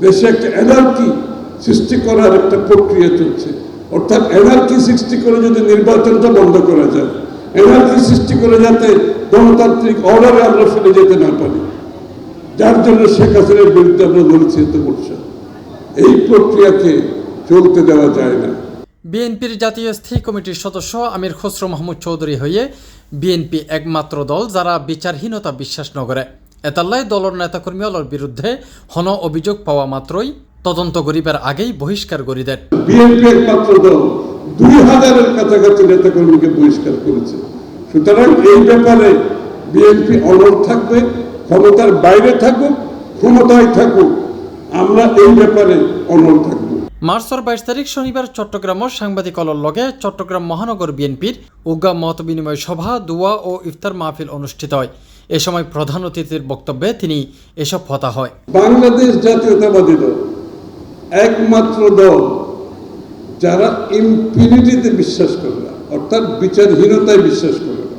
দেশে একটা এনার্কি সৃষ্টি করার একটা প্রক্রিয়া চলছে। অর্থাৎ এনার্কি সৃষ্টি করে যদি নির্বাচনটা বন্ধ করা যায়, এনার্কি সৃষ্টি করে যাতে গণতান্ত্রিক অর্ডারে আমরা ফিরে যেতে না পারি, যার জন্য শেখ হাসিনার বিরুদ্ধে আমরা লড়েছি এত বছর। এই প্রক্রিয়াকে চলতে দেওয়া যায় না। বিএনপির জাতীয় স্থায়ী কমিটির সদস্য আমির খসরু মাহমুদ চৌধুরী হয়ে বিএনপি একমাত্র দল যারা বিচারহীনতা বিশ্বাস নকরে। এতাল্লাই দলের নেতাকর্মীদের বিরুদ্ধে হন অভিযোগ পাওয়া মাত্রই তদন্ত করিবার আগেই বহিষ্কার করে দেন। বিএনপি একমাত্র দল 2000-এর কাছাকাছি নেতাকর্মীকে বহিষ্কার করেছে। সুতরাং এই ব্যাপারে বিএনপি অনড় থাকবে, ক্ষমতার বাইরে থাকুক, ক্ষমতায় থাকুক, আমরা এই ব্যাপারে অনড় থাকব। মার্চের 22 তারিখ শনিবার চট্টগ্রামের সাংবাদিকদের লগে চট্টগ্রাম মহানগর বিএনপির উগ্গা মত বিনিময় সভা, দোয়া ও ইফতার মাহফিল অনুষ্ঠিত হয়। এ সময় প্রধান অতিথির বক্তব্যে তিনি এসব কথা হয়। বাংলাদেশ জাতীয়তাবাদী দল একমাত্র দল যারা ইম্পিউনিটিতে বিশ্বাস করে না, অর্থাৎ বিচারহীনতায় বিশ্বাস করে না।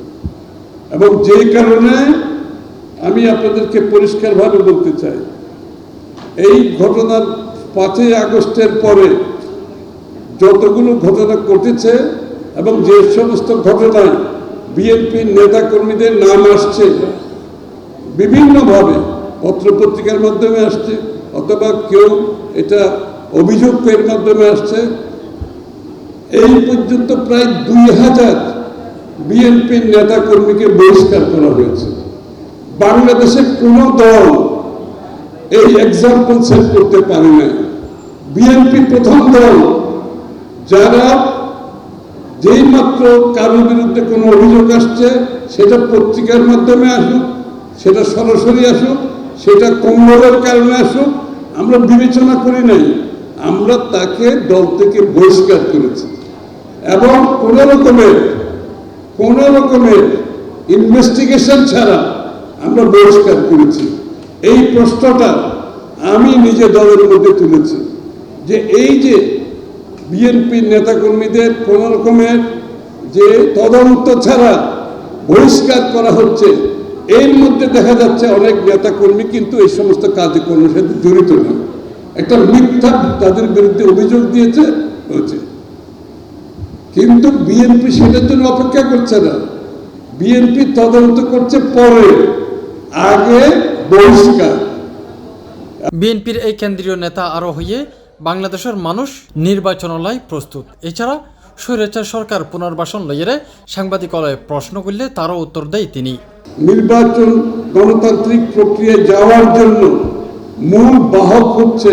এবং যে কারণে আমি আপনাদেরকে পরিষ্কারভাবে বলতে চাই, এই ঘটনার 5ই আগস্টের পরে যতগুলো ঘটনা ঘটেছে এবং যে সমস্ত ঘটনায় বিএনপির নেতাকর্মীদের নাম আসছে, বিভিন্নভাবে পত্রপত্রিকার মাধ্যমে আসছে অথবা কেউ এটা অভিযোগের মাধ্যমে আসছে, এই পর্যন্ত প্রায় 2000 বিএনপির নেতাকর্মীকে বহিষ্কার করা হয়েছে। বাংলাদেশের কোন দল এই এক্সাম্পল সেট করতে পারে না। বিএনপি প্রথম দল যারা যেই মাত্র কারোর বিরুদ্ধে কোনো অভিযোগ আসছে, সেটা পত্রিকার মাধ্যমে আসুক, সেটা সরাসরি আসুক, সেটা কম্বলের কারণে আসুক, আমরা বিবেচনা করি নাই, আমরা তাকে দল থেকে বহিষ্কার করেছি এবং কোন রকমের ইনভেস্টিগেশন ছাড়া আমরা বহিষ্কার করেছি। এই প্রশ্নটা আমি নিজে দলের মধ্যে তুলেছি যে এই যে বিএনপির নেতাকর্মীদের কোন রকমের যে তদন্ত ছাড়া বহিষ্কার করা হচ্ছে, এর মধ্যে দেখা যাচ্ছে অনেক নেতাকর্মী কিন্তু এই সমস্ত কাজকর্মের সাথে জড়িত না। একটা মিথ্যা তাদের বিরুদ্ধে অভিযোগ দিয়েছে হয়েছে, কিন্তু বিএনপি সেটার জন্য অপেক্ষা করছে না। বিএনপি তদন্ত করছে পরে, আগে বহিষ্কার। বিএনপির এই কেন্দ্রীয় নেতা আরো হয়ে বাংলাদেশের মানুষ নির্বাচনলাই প্রস্তুত। এছাড়া স্বৈরাচার সরকার পুনর্বাসন লইয়ে সাংবাদিকলয়ে প্রশ্ন করলে তারও উত্তর দেয় তিনি। নির্বাচন গণতান্ত্রিক প্রক্রিয়ায় যাওয়ার জন্য মূল বাহক হচ্ছে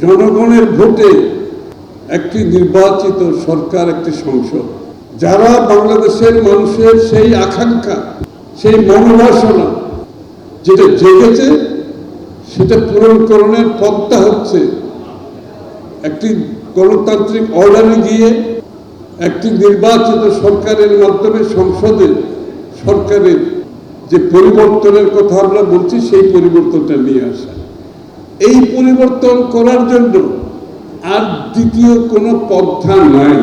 জনগণের ভোটে একটি নির্বাচিত সরকার, একটি সংসদ। যারা বাংলাদেশের মানুষের সেই আকাঙ্ক্ষা, সেই মনোবাসনা যেটা জেগেছে, সেটা পূরণকরণের পথটা হচ্ছে একটি গণতান্ত্রিক অর্ডারে গিয়ে একটি নির্বাচিত সরকারের মাধ্যমে সংসদে সরকারের যে পরিবর্তনের কথা আমরা বলছি, সেই পরিবর্তনটা নিয়ে আসা। এই পরিবর্তন করার জন্য আর দ্বিতীয় কোনো পন্থা নাই।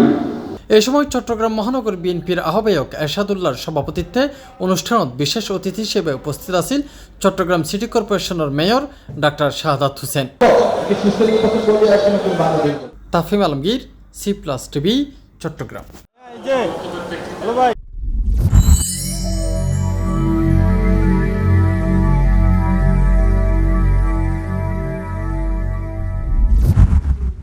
এই সময় চট্টগ্রাম মহানগর বিএনপির আহ্বায়ক এরশাদুল্লাহর সভাপতিত্বে অনুষ্ঠানত বিশেষ অতিথি হিসেবে উপস্থিত আছেন চট্টগ্রাম সিটি কর্পোরেশনের mayor doctor Shahadat Hossain. Tafhim Alamgir, C+ TV, Chittagong.